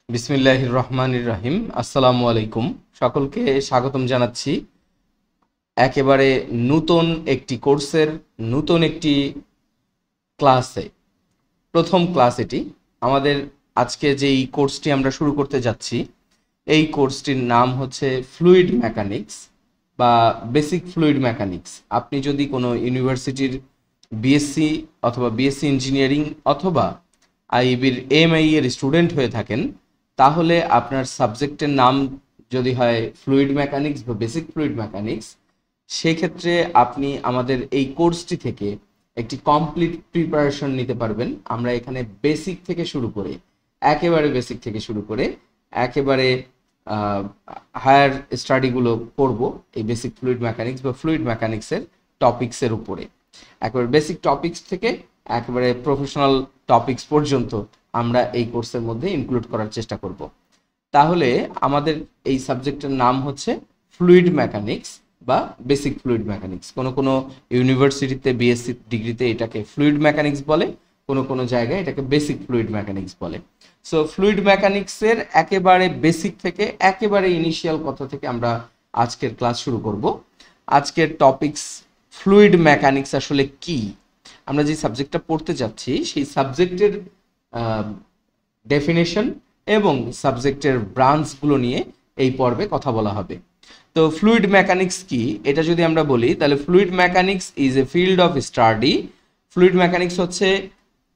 বিসমিল্লাহির রহমানির রহিম। আসসালামু আলাইকুম। সকলকে স্বাগতম জানাচ্ছি একেবারে নতুন একটি কোর্সের নতুন একটি ক্লাসে। প্রথম ক্লাস এটি আমাদের। আজকে যেই কোর্সটি আমরা শুরু করতে যাচ্ছি, এই কোর্সটির নাম হচ্ছে ফ্লুইড মেকানিক্স বা বেসিক ফ্লুইড মেকানিক্স। আপনি যদি কোনো ইউনিভার্সিটির বিএসসি অথবা বিএসসি ইঞ্জিনিয়ারিং অথবা আইবির এমআই এর স্টুডেন্ট হয়ে থাকেন, তাহলে আপনার সাবজেক্টের নাম যদি হয় ফ্লুইড মেকানিক্স বা বেসিক ফ্লুইড মেকানিক্স, সেক্ষেত্রে আপনি আমাদের এই কোর্সটি থেকে একটি কমপ্লিট প্রিপারেশন নিতে পারবেন। আমরা এখানে বেসিক থেকে শুরু করে একেবারে বেসিক থেকে শুরু করে একেবারে হায়ার স্টাডিগুলো করব এই বেসিক ফ্লুইড মেকানিক্স বা ফ্লুইড মেকানিক্সের টপিক্সের উপরে। একেবারে বেসিক টপিক্স থেকে একেবারে প্রফেশনাল টপিক্স পর্যন্ত আমরা এই কোর্সের মধ্যে ইনক্লুড করার চেষ্টা করব। তাহলে আমাদের এই সাবজেক্টের নাম হচ্ছে ফ্লুইড মেকানিক্স বা বেসিক ফ্লুইড মেকানিক্স। কোনো কোনো ইউনিভার্সিটিতে বিএসসি ডিগ্রিতে এটাকে ফ্লুইড মেকানিক্স বলে, কোনো কোনো জায়গায় এটাকে বেসিক ফ্লুইড মেকানিক্স বলে। সো ফ্লুইড মেকানিক্সের একেবারে বেসিক থেকে একেবারে ইনিশিয়াল কথা থেকে আমরা আজকের ক্লাস শুরু করব। আজকের টপিকস ফ্লুইড মেকানিক্স আসলে কি, আমরা যে সাবজেক্টটা পড়তে যাচ্ছি সেই সাবজেক্টের ডেফিনেশন এবং সাবজেক্টের ব্রাঞ্চগুলো নিয়ে এই পর্বে কথা বলা হবে। তো ফ্লুইড মেকানিক্স কি এটা যদি আমরা বলি, তাহলে fluid mechanics is a field of study. Fluid mechanics হচ্ছে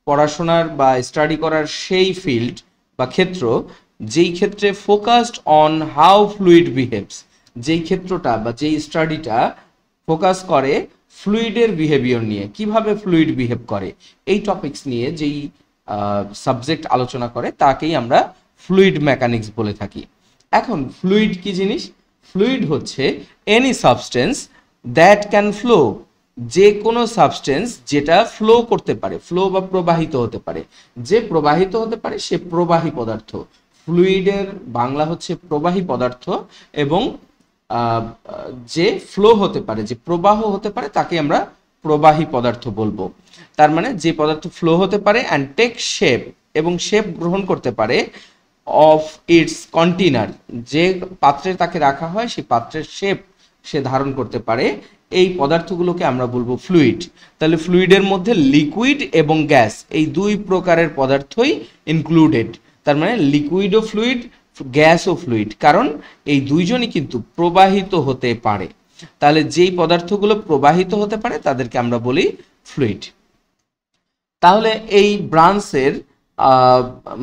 পড়াশোনার বা স্টাডি করার সেই ফিল্ড বা ক্ষেত্র যেই ক্ষেত্রে focused on how fluid behaves, যেই ক্ষেত্রটা বা যেই স্টাডিটা ফোকাস করে ফ্লুইডের বিহেভিয়ার নিয়ে, কিভাবে ফ্লুইড বিহেভ করে, এই টপিকস নিয়ে যেই সাবজেক্ট আলোচনা করে তাকেই আমরা ফ্লুইড মেকানিক্স বলে থাকি। এখন ফ্লুইড কি জিনিস? ফ্লুইড হচ্ছে any substance that can flow, যে কোনো সাবস্টেন্স যেটা ফ্লো করতে পারে, ফ্লো বা প্রবাহিত হতে পারে। যে প্রবাহিত হতে পারে সে প্রবাহী পদার্থ। ফ্লুইডের বাংলা হচ্ছে প্রবাহী পদার্থ, এবং যে ফ্লো হতে পারে, যে প্রবাহ হতে পারে তাকে আমরা প্রবাহী পদার্থ বলবো। তার মানে যে পদার্থ ফ্লো হতে পারে অ্যান্ড টেক শেপ, এবং শেপ গ্রহণ করতে পারে অফ ইটস কন্টেনার, যে পাত্রে তাকে রাখা হয় সেই পাত্রের শেপ সে ধারণ করতে পারে, এই পদার্থগুলোকে আমরা বলবো ফ্লুইড। তাহলে ফ্লুইডের মধ্যে লিকুইড এবং গ্যাস এই দুই প্রকারের পদার্থই ইনক্লুডেড। তার মানে লিকুইড ও ফ্লুইড, গ্যাস ও ফ্লুইড, কারণ এই দুইজনই কিন্তু প্রবাহিত হতে পারে। তাহলে যেই পদার্থগুলো প্রবাহিত হতে পারে তাদেরকে আমরা বলি ফ্লুইড। তাহলে এই ব্রাঞ্চের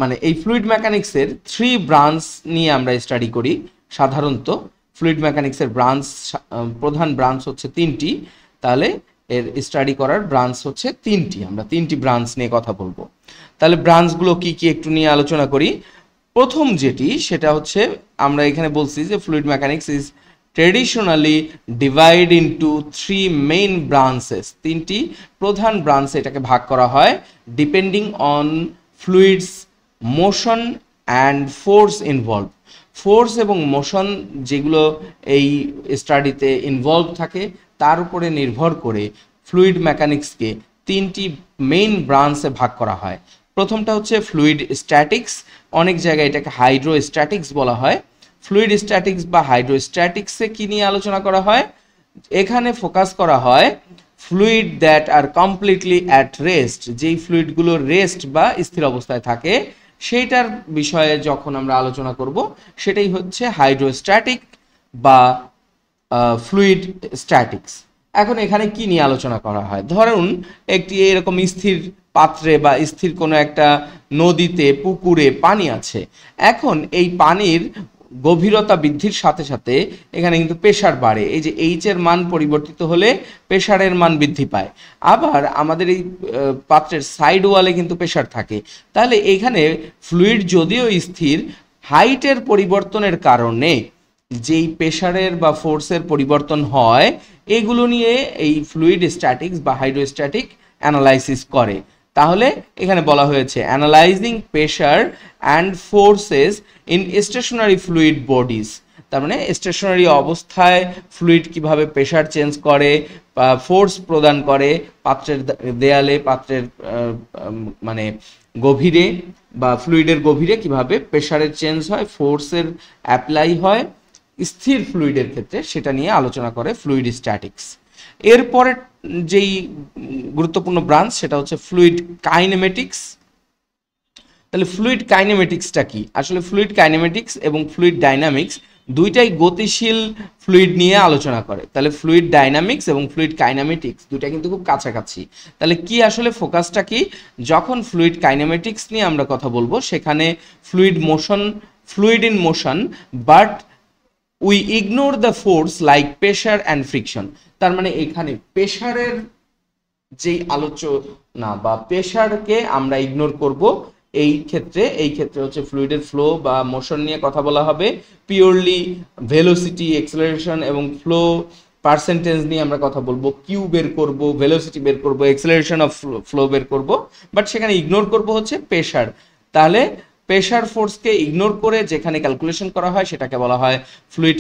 মানে এই ফ্লুইড মেকানিক্সের 3 ব্রাঞ্চ নিয়ে আমরা স্টাডি করি সাধারণত। ফ্লুইড মেকানিক্সের ব্রাঞ্চ, প্রধান ব্রাঞ্চ হচ্ছে 3টি। তাহলে এর স্টাডি করার ব্রাঞ্চ হচ্ছে 3টি। আমরা 3টি ব্রাঞ্চ নিয়ে কথা বলবো। তাহলে ব্রাঞ্চগুলো কি কি একটু নিয়ে আলোচনা করি। প্রথম যেটি সেটা হচ্ছে, আমরা এখানে বলছি যে fluid mechanics is traditionally divide into 3 main branches. 3টি প্রধান ব্রাঞ্চে এটাকে ভাগ করা হয় depending on fluids motion and force involve. Force এবং মোশন যেগুলো এই স্টাডিতে ইনভলভ থাকে তার উপরে নির্ভর করে ফ্লুইড মেকানিক্সকে 3টি মেইন ব্রাঞ্চে ভাগ করা হয়। প্রথমটা হচ্ছে ফ্লুইড স্ট্যাটিক্স, অনেক জায়গায় এটাকে হাইড্রোস্ট্যাটিক্স বলা হয়। ফ্লুইড স্ট্যাটিক্স বা হাইড্রোস্ট্যাটিক্সে কি নিয়ে আলোচনা করা হয়? এখানে ফোকাস করা হয় fluid that are completely at rest, যেই ফ্লুইডগুলো রেস্ট বা স্থির অবস্থায় থাকে সেইটার বিষয়ে যখন আমরা আলোচনা করব সেটাই হচ্ছে হাইড্রোস্ট্যাটিক বা ফ্লুইড স্ট্যাটিক্স। এখন এখানে কি নিয়ে আলোচনা করা হয়? ধরুন একটি এরকম স্থির পাত্রে বা স্থির কোনো একটা নদীতে, পুকুরে পানি আছে। এখন এই পানির গভীরতা বৃদ্ধির সাথে সাথে এখানে কিন্তু প্রেশার বাড়ে। এই যে এইচ এর মান পরিবর্তিত হলে প্রেশারের মান বৃদ্ধি পায়। আবার আমাদের এই পাত্রের সাইড ওয়ালে কিন্তু প্রেশার থাকে। তাহলে এখানে ফ্লুইড যদিও স্থির, হাইটের পরিবর্তনের কারণে যেই প্রেশারের বা ফোর্সের পরিবর্তন হয়, এগুলো নিয়ে এই ফ্লুইড স্ট্যাটিক্স বা হাইড্রোস্ট্যাটিক অ্যানালাইসিস করে। তাহলে এখানে বলা হয়েছে analysing pressure and forces in stationary fluid bodies. তার মানে স্টেশনারি অবস্থায় ফ্লুইড কিভাবে প্রেশার চেঞ্জ করে বা ফোর্স প্রদান করে পাত্রের দেয়ালে, পাত্রের মানে গভীরে বা ফ্লুইডের গভীরে কিভাবে প্রেশারের চেঞ্জ হয়, ফোর্সের অ্যাপ্লাই হয় স্থির ফ্লুইডের ক্ষেত্রে, সেটা নিয়ে আলোচনা করে ফ্লুইড স্ট্যাটিক্স। এরপরে যেই গুরুত্বপূর্ণ ব্রাঞ্চ সেটা হচ্ছে ফ্লুইড কাইনেমেটিক্স। তাহলে ফ্লুইড কাইনেমেটিক্সটা কি? আসলে ফ্লুইড কাইনেমেটিক্স এবং ফ্লুইড ডাইনামিক্স দুইটাই গতিশীল ফ্লুইড নিয়ে আলোচনা করে। তাহলে ফ্লুইড ডাইনামিক্স এবং ফ্লুইড কাইনেমেটিক্স দুইটা কিন্তু খুব কাছাকাছি। তাহলে কি আসলে ফোকাসটা কি? যখন ফ্লুইড কাইনেমেটিক্স নিয়ে আমরা কথা বলবো সেখানে fluid in motion but we ignore the force like pressure and friction. তার মানে এখানে প্রেশারের যেই আলোচনা বা প্রেশারকে আমরা ইগনোর করব। এই ক্ষেত্রে হচ্ছে ফ্লুইডের ফ্লো বা মোশন নিয়ে কথা বলা হবে। পিওরলি ভেলোসিটি, এক্সেলারেশন এবং ফ্লো পার্সেন্টেজ নিয়ে আমরা কথা বলবো। কিউ বের করব, ভেলোসিটি বের করব, এক্সেলারেশন অফ ফ্লো বের করব, বাট সেখানে ইগনোর করব হচ্ছে প্রেশার। তাহলে প্রেশার ফোর্সকে ইগনোর করে যেখানে ক্যালকুলেশন করা হয় সেটাকে বলা হয় ফ্লুইড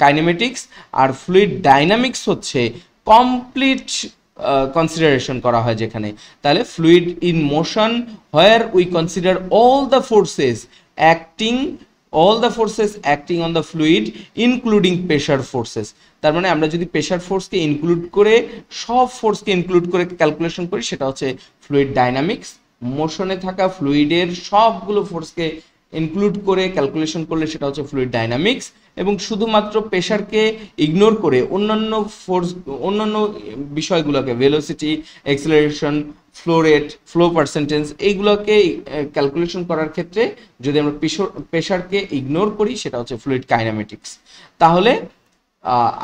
কাইনেমেটিক্স। আর ফ্লুইড ডাইনামিক্স হচ্ছে কমপ্লিট কনসিডারেশন করা হয় যেখানে। তাহলে fluid in motion where we consider all the forces acting on the fluid including pressure forces. তার মানে আমরা যদি প্রেশার ফোর্সকে ইনক্লুড করে সব ফোর্সকে ইনক্লুড করে ক্যালকুলেশন করি সেটা হচ্ছে ফ্লুইড ডাইনামিক্স। মোশনে থাকা ফ্লুইডের সবগুলো ফোর্সকে ইনক্লুড করে ক্যালকুলেশন করলে সেটা হচ্ছে ফ্লুইড ডাইনামিক্স। এবং শুধুমাত্র প্রেশারকে ইগনোর করে অন্যান্য বিষয়গুলোকে, velocity, acceleration, flow rate, flow percentage, এইগুলোকে ক্যালকুলেশন করার ক্ষেত্রে যদি আমরা প্রেশারকে ইগনোর করি সেটা হচ্ছে ফ্লুইড কাইনেমেটিক্স। তাহলে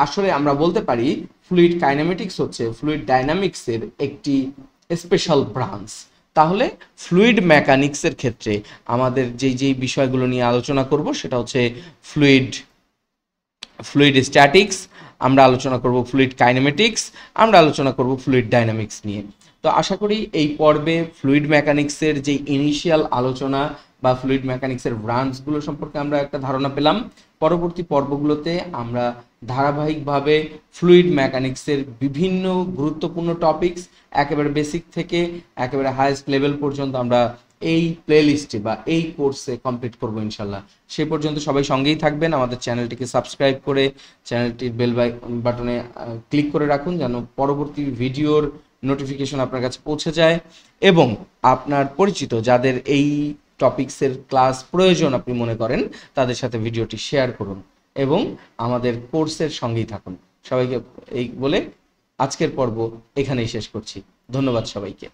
আসলে আমরা বলতে পারি ফ্লুইড কাইনেমেটিক্স হচ্ছে ফ্লুইড ডাইনামিক্সের একটি স্পেশাল ব্রাঞ্চ। তাহলে ফ্লুইড মেকানিক্সের ক্ষেত্রে আমাদের যেই বিষয়গুলো নিয়ে আলোচনা করব সেটা হচ্ছে ফ্লুইড স্ট্যাটিক্স, আমরা আলোচনা করব ফ্লুইড কাইনেমেটিক্স, আমরা আলোচনা করব ফ্লুইড ডাইনামিক্স নিয়ে। তো আশা করি এই পর্বে ফ্লুইড মেকানিক্সের যে ইনিশিয়াল আলোচনা বা ফ্লুইড মেকানিক্সের ব্রাঞ্চগুলো সম্পর্কে আমরা একটা ধারণা পেলাম। পরবর্তী পর্বগুলোতে আমরা ধারাবাহিকভাবে ফ্লুইড মেকানিক্সের বিভিন্ন গুরুত্বপূর্ণ টপিকস একেবারে বেসিক থেকে একেবারে হাইয়েস্ট লেভেল পর্যন্ত আমরা এই প্লেলিস্টে বা এই কোর্সে কমপ্লিট করবো ইনশাল্লাহ। সে পর্যন্ত সবাই সঙ্গেই থাকবেন। আমাদের চ্যানেলটিকে সাবস্ক্রাইব করে চ্যানেলটির বেল বাটনে ক্লিক করে রাখুন যেন পরবর্তী ভিডিওর নোটিফিকেশন আপনার কাছে পৌঁছে যায়। এবং আপনার পরিচিত যাদের এই টপিক্সের ক্লাস প্রয়োজন আপনি মনে করেন তাদের সাথে ভিডিওটি শেয়ার করুন এবং আমাদের কোর্সের সঙ্গেই থাকুন। সবাইকে এই বলে আজকের পর্ব এখানেই শেষ করছি। ধন্যবাদ সবাইকে।